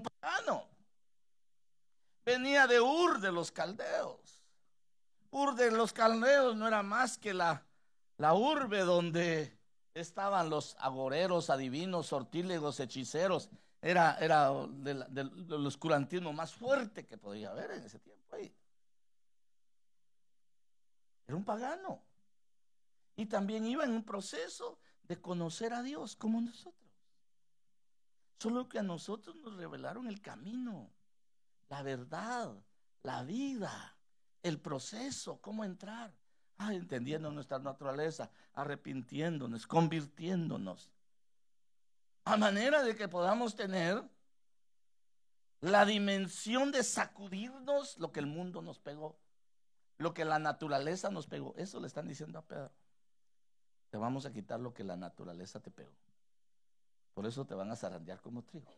Speaker 1: pagano. Venía de Ur de los Caldeos. Ur de los Caldeos no era más que la urbe donde estaban los agoreros, adivinos, sortílegos, hechiceros. Era del oscurantismo más fuerte que podía haber en ese tiempo ahí. Era un pagano. Y también iba en un proceso de conocer a Dios como nosotros. Solo que a nosotros nos revelaron el camino, la verdad, la vida, el proceso, cómo entrar. Entendiendo nuestra naturaleza, arrepintiéndonos, convirtiéndonos, a manera de que podamos tener la dimensión de sacudirnos lo que el mundo nos pegó, lo que la naturaleza nos pegó. Eso le están diciendo a Pedro. Te vamos a quitar lo que la naturaleza te pegó. Por eso te van a zarandear como trigo.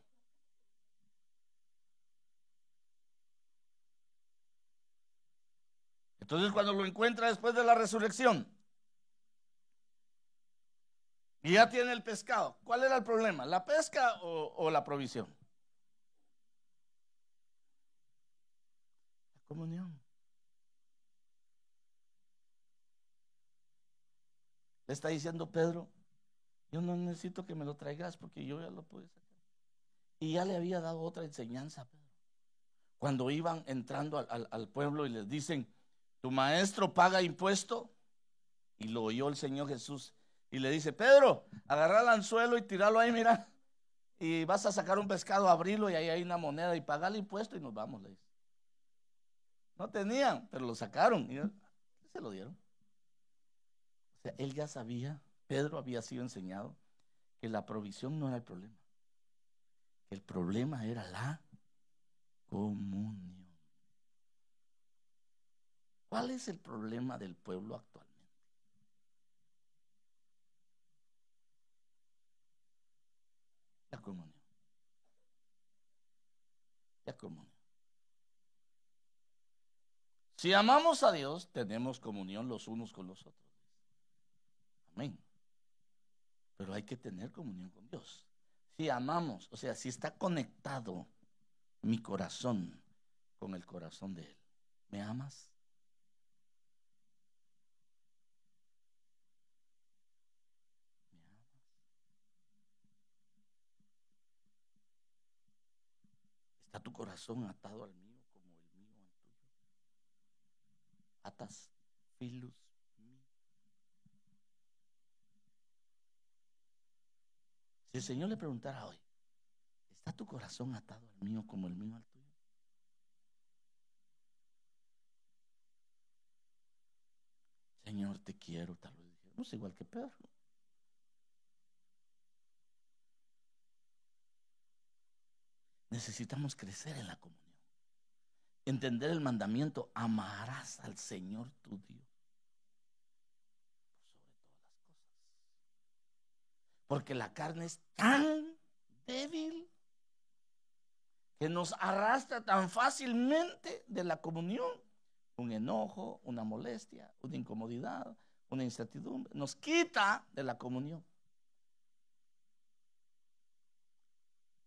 Speaker 1: Entonces, cuando lo encuentra después de la resurrección y ya tiene el pescado, ¿cuál era el problema? ¿La pesca o la provisión? La comunión. Le está diciendo Pedro, yo no necesito que me lo traigas porque yo ya lo pude sacar. Y ya le había dado otra enseñanza a Pedro. Cuando iban entrando al pueblo y les dicen, tu maestro paga impuesto, y lo oyó el Señor Jesús y le dice, Pedro, agarra el anzuelo y tiralo ahí, mira, y vas a sacar un pescado, abrirlo y ahí hay una moneda y pagar el impuesto y nos vamos, le dice. No tenían, pero lo sacaron y se lo dieron. O sea, él ya sabía, Pedro había sido enseñado que la provisión no era el problema, que el problema era la comunión. ¿Cuál es el problema del pueblo actualmente? La comunión. La comunión. Si amamos a Dios, tenemos comunión los unos con los otros. Amén. Pero hay que tener comunión con Dios. Si amamos, o sea, si está conectado mi corazón con el corazón de Él. ¿Me amas? ¿Me amas? ¿Está tu corazón atado al mío como el mío al tuyo? Atas filus mi. Si el Señor le preguntara hoy, ¿está tu corazón atado al mío como el mío al tuyo? Señor, te quiero, tal vez dijéramos igual que Pedro. Necesitamos crecer en la comunión. Entender el mandamiento, amarás al Señor tu Dios por sobre todas las cosas. Porque la carne es tan débil que nos arrastra tan fácilmente de la comunión. Un enojo, una molestia, una incomodidad, una incertidumbre, nos quita de la comunión.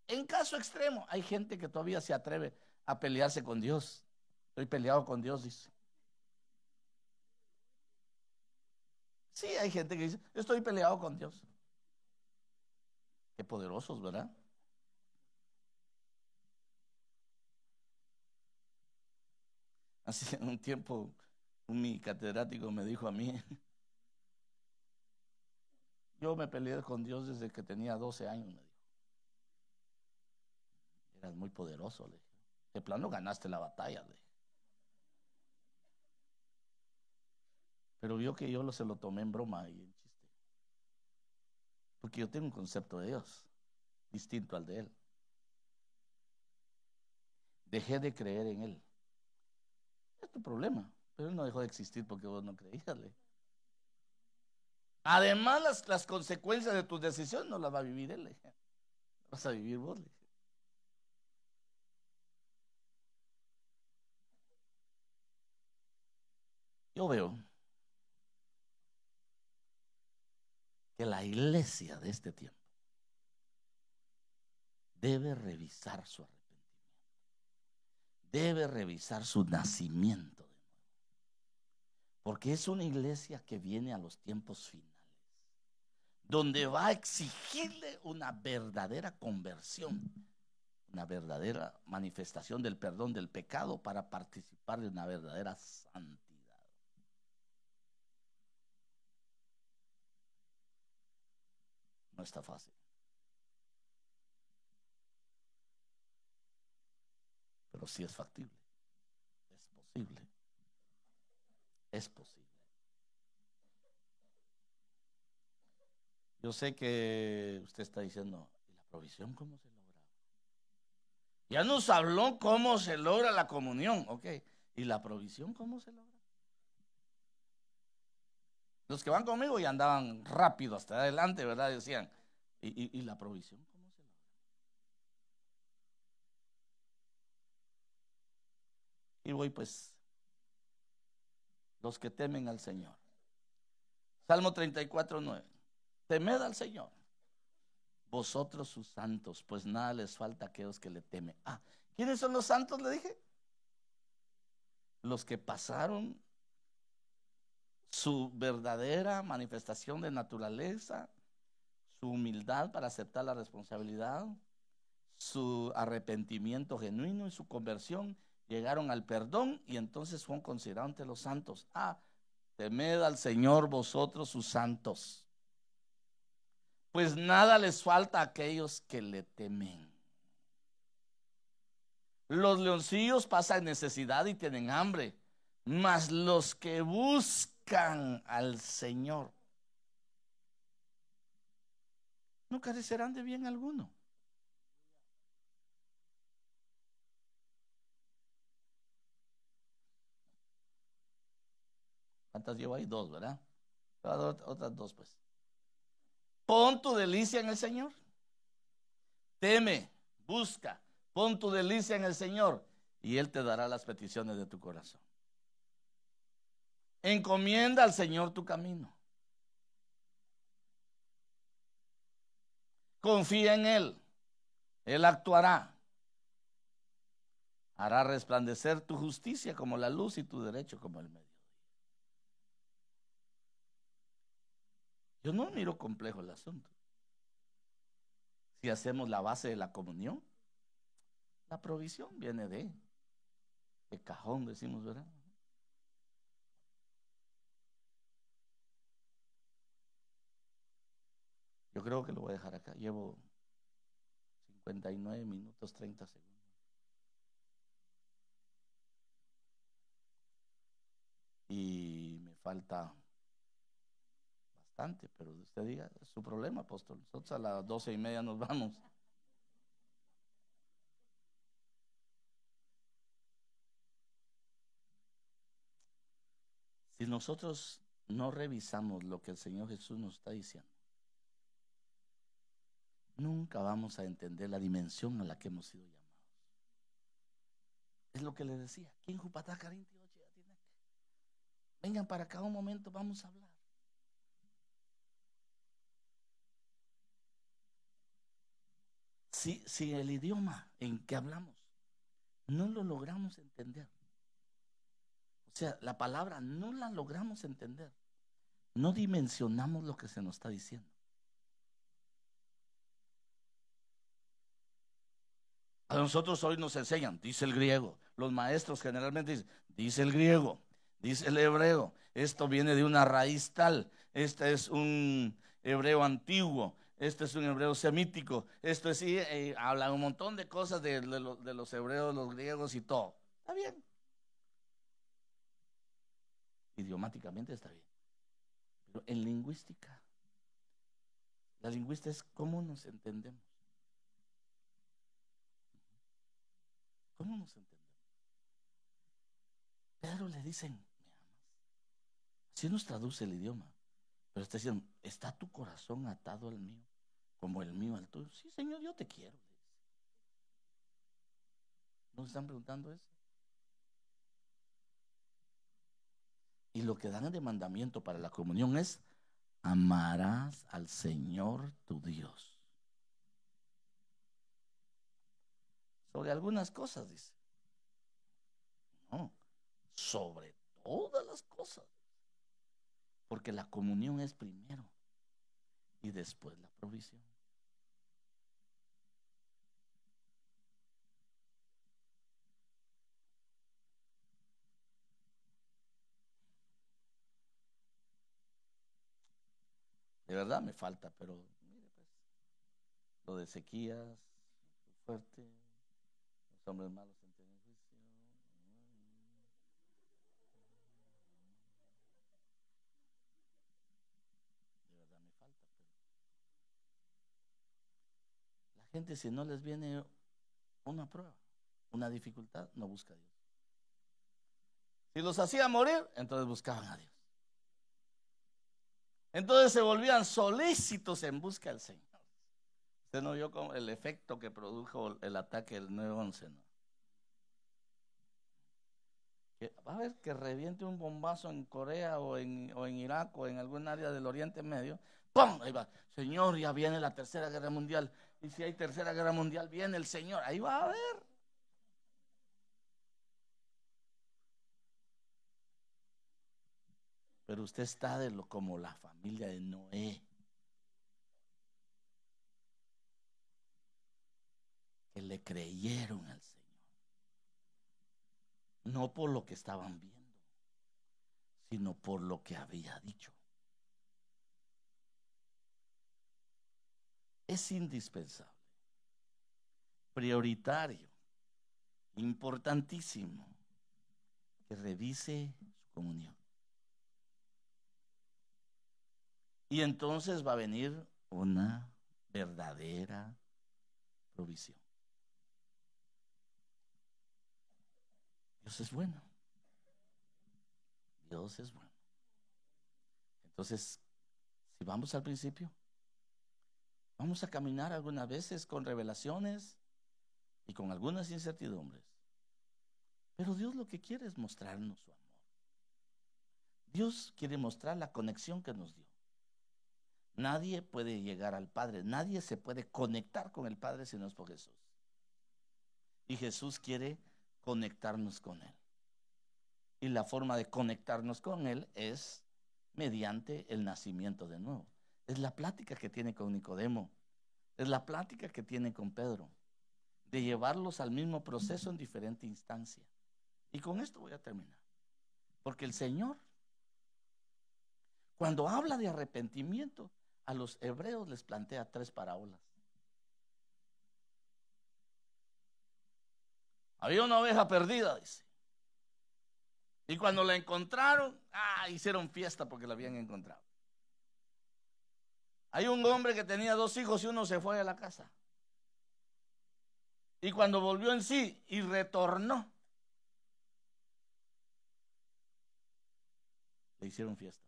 Speaker 1: En caso extremo, hay gente que todavía se atreve a pelearse con Dios. Estoy peleado con Dios, dice. Sí, hay gente que dice, estoy peleado con Dios. Qué poderosos, ¿verdad? Hace un tiempo, mi catedrático me dijo a mí, yo me peleé con Dios desde que tenía 12 años, me dijo. Eras muy poderoso, le dije. De plano ganaste la batalla, le dije. Pero vio que yo se lo tomé en broma y en chiste. Porque yo tengo un concepto de Dios distinto al de Él. Dejé de creer en Él. Es tu problema. Pero Él no dejó de existir porque vos no creías, le dije. Además, las consecuencias de tus decisiones no las va a vivir Él, le dije. Vas a vivir vos, le dije. Yo veo que la iglesia de este tiempo debe revisar su arrepentimiento, debe revisar su nacimiento de nuevo, porque es una iglesia que viene a los tiempos finales, donde va a exigirle una verdadera conversión, una verdadera manifestación del perdón del pecado para participar de una verdadera santidad. No está fácil, pero sí es factible, es posible, es posible. Yo sé que usted está diciendo, ¿y la provisión cómo se logra? Ya nos habló cómo se logra la comunión, ok. ¿Y la provisión cómo se logra? Los que van conmigo ya andaban rápido hasta adelante, ¿verdad? Decían, ¿y la provisión cómo se logra? Y voy pues, los que temen al Señor. Salmo 34:9. Temed al Señor, vosotros sus santos, pues nada les falta a aquellos que le temen. Ah, ¿quiénes son los santos? Le dije. Los que pasaron su verdadera manifestación de naturaleza, su humildad para aceptar la responsabilidad, su arrepentimiento genuino y su conversión, llegaron al perdón y entonces fueron considerados entre los santos. Ah, temed al Señor vosotros sus santos, pues nada les falta a aquellos que le temen. Los leoncillos pasan necesidad y tienen hambre, mas los que buscan al Señor no carecerán de bien alguno. ¿Cuántas llevo ahí? Dos, ¿verdad? Otras dos, pues. Pon tu delicia en el Señor. Teme, busca, pon tu delicia en el Señor y Él te dará las peticiones de tu corazón. Encomienda al Señor tu camino. Confía en Él. Él actuará. Hará resplandecer tu justicia como la luz y tu derecho como el mediodía. Yo no miro complejo el asunto. Si hacemos la base de la comunión, la provisión viene de cajón, decimos, ¿verdad? Yo creo que lo voy a dejar acá. Llevo 59 minutos 30 segundos. Y me falta bastante, pero usted diga, es su problema, apóstol. Nosotros a las 12:30 nos vamos. Si nosotros no revisamos lo que el Señor Jesús nos está diciendo, nunca vamos a entender la dimensión a la que hemos sido llamados. Es lo que le decía. Vengan para acá un momento, vamos a hablar. Si el idioma en que hablamos no lo logramos entender, o sea, la palabra no la logramos entender, no dimensionamos lo que se nos está diciendo. A nosotros hoy nos enseñan, dice el griego. Los maestros generalmente dicen, dice el griego, dice el hebreo. Esto viene de una raíz tal. Este es un hebreo antiguo. Este es un hebreo semítico. Esto es, sí, hablan un montón de cosas de los hebreos, los griegos y todo. Está bien. Idiomáticamente está bien. Pero en lingüística, la lingüística es cómo nos entendemos. ¿Cómo nos entendemos? Pedro le dicen, ¿me amas? Así nos traduce el idioma. Pero está diciendo, ¿está tu corazón atado al mío? Como el mío al tuyo. Sí, Señor, yo te quiero. ¿Nos están preguntando eso? Y lo que dan de mandamiento para la comunión es, amarás al Señor tu Dios. Sobre algunas cosas, dice. No, sobre todas las cosas. Porque la comunión es primero. y después la provisión. De verdad me falta, pero mire pues, lo de sequías, fuerte, los hombres malos entienden juicio. De verdad me falta, pero la gente, si no les viene una prueba, una dificultad, no busca a Dios. Si los hacía morir, entonces buscaban a Dios. Entonces se volvían solícitos en busca del Señor. Usted no vio como el efecto que produjo el ataque del 9/11, ¿no? Que va a ver que reviente un bombazo en Corea o en Irak o en algún área del Oriente Medio. ¡Pum! Ahí va. Señor, ya viene la tercera guerra mundial. Y si hay tercera guerra mundial, viene el Señor. Ahí va a ver. Pero usted está como la familia de Noé, que le creyeron al Señor. No por lo que estaban viendo, sino por lo que había dicho. Es indispensable, prioritario, importantísimo, que revise su comunión. Y entonces va a venir una verdadera provisión. Dios es bueno. Dios es bueno. Entonces, si vamos al principio, vamos a caminar algunas veces con revelaciones y con algunas incertidumbres. Pero Dios lo que quiere es mostrarnos su amor. Dios quiere mostrar la conexión que nos dio. Nadie puede llegar al Padre, nadie se puede conectar con el Padre si no es por Jesús. Y Jesús quiere conectarnos con Él. Y la forma de conectarnos con Él es mediante el nacimiento de nuevo. Es la plática que tiene con Nicodemo, es la plática que tiene con Pedro, de llevarlos al mismo proceso en diferente instancia. Y con esto voy a terminar. Porque el Señor, cuando habla de arrepentimiento, a los hebreos les plantea 3 parábolas. Había una oveja perdida, dice. Y cuando la encontraron, hicieron fiesta porque la habían encontrado. Hay un hombre que tenía 2 hijos y uno se fue a la casa. Y cuando volvió en sí y retornó, le hicieron fiesta.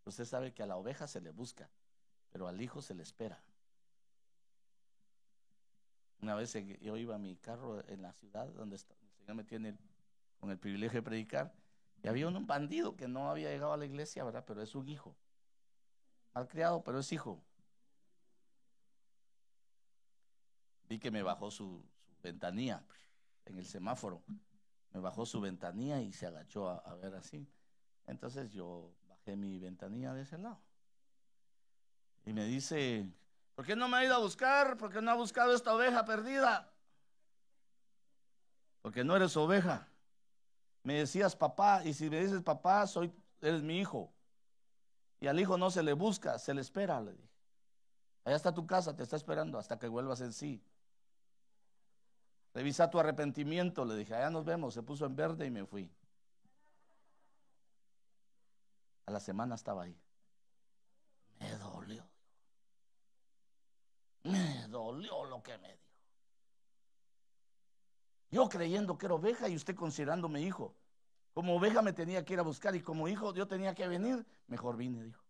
Speaker 1: Usted sabe que a la oveja se le busca, pero al hijo se le espera. Una vez yo iba a mi carro en la ciudad donde el Señor me tiene con el privilegio de predicar, y había un bandido que no había llegado a la iglesia, ¿verdad? Pero es un hijo, malcriado, pero es hijo. Vi que me bajó su ventanilla en el semáforo, me bajó su ventanilla y se agachó a ver así. Entonces yo bajé mi ventanilla de ese lado y me dice: ¿por qué no me ha ido a buscar? ¿Por qué no ha buscado esta oveja perdida? Porque no eres oveja. Me decías papá, y si me dices papá, eres mi hijo. Y al hijo no se le busca, se le espera, le dije. Allá está tu casa, te está esperando hasta que vuelvas en sí. Revisa tu arrepentimiento, le dije. Allá nos vemos. Se puso en verde y me fui. A la semana estaba ahí. Me dolió. Me dolió lo que me dijo. Yo creyendo que era oveja y usted considerándome hijo. Como oveja me tenía que ir a buscar y como hijo yo tenía que venir. Mejor vine, dijo.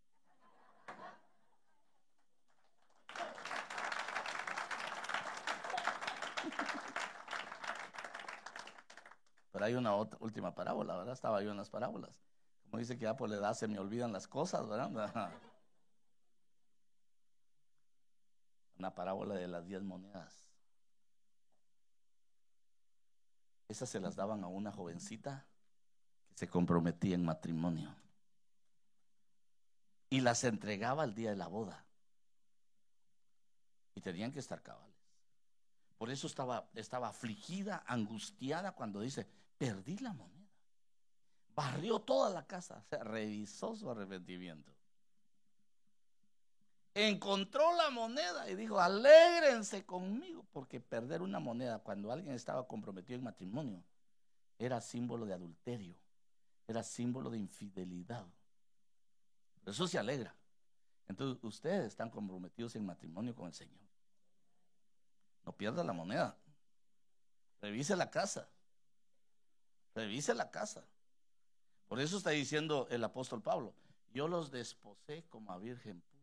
Speaker 1: Pero hay una última parábola, ¿verdad? Estaba yo en las parábolas. Como dice que ya por la edad se me olvidan las cosas, ¿verdad? Una parábola de las 10 monedas. Esas se las daban a una jovencita que se comprometía en matrimonio. y las entregaba el día de la boda. Y tenían que estar cabales. Por eso estaba afligida, angustiada cuando dice, perdí la moneda. Barrió toda la casa, o sea, revisó su arrepentimiento. Encontró la moneda y dijo, alégrense conmigo, porque perder una moneda cuando alguien estaba comprometido en matrimonio era símbolo de adulterio, era símbolo de infidelidad. Por eso se alegra. Entonces ustedes están comprometidos en matrimonio con el Señor. No pierda la moneda. Revise la casa. Revise la casa. Por eso está diciendo el apóstol Pablo, yo los desposé como a virgen pura.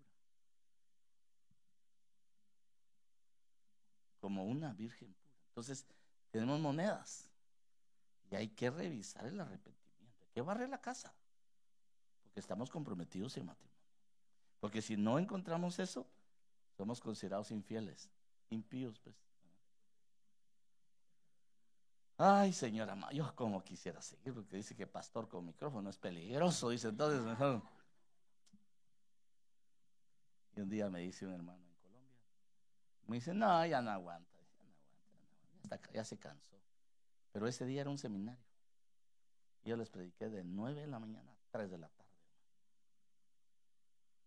Speaker 1: Como una virgen pura. Entonces tenemos monedas y hay que revisar el arrepentimiento. Hay que barrer la casa, porque estamos comprometidos en matrimonio. Porque si no encontramos eso, somos considerados infieles, impíos, pues. Ay, señora, yo como quisiera seguir, porque dice que pastor con micrófono es peligroso, dice, entonces mejor. Y un día me dice un hermano en Colombia, me dice, no, ya no aguanta, ya se cansó. Pero ese día era un seminario. Y yo les prediqué de 9 de la mañana a 3 de la tarde.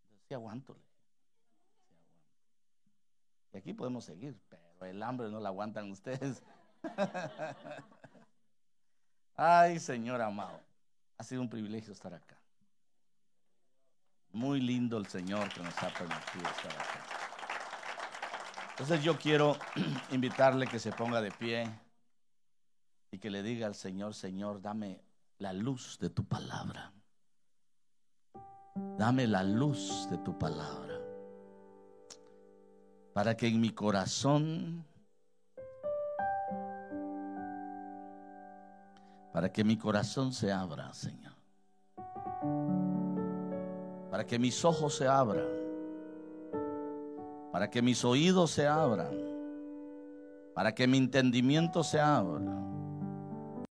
Speaker 1: Entonces, sí aguanto, le dije. Sí aguanto. Y aquí podemos seguir, pero el hambre no la aguantan ustedes. Ay, Señor amado, ha sido un privilegio estar acá. Muy lindo el Señor que nos ha permitido estar acá. Entonces yo quiero invitarle que se ponga de pie y que le diga al Señor, Señor, dame la luz de tu palabra. Dame la luz de tu palabra, para que en mi corazón, se abra, Señor. Para que mis ojos se abran, para que mis oídos se abran, para que mi entendimiento se abra,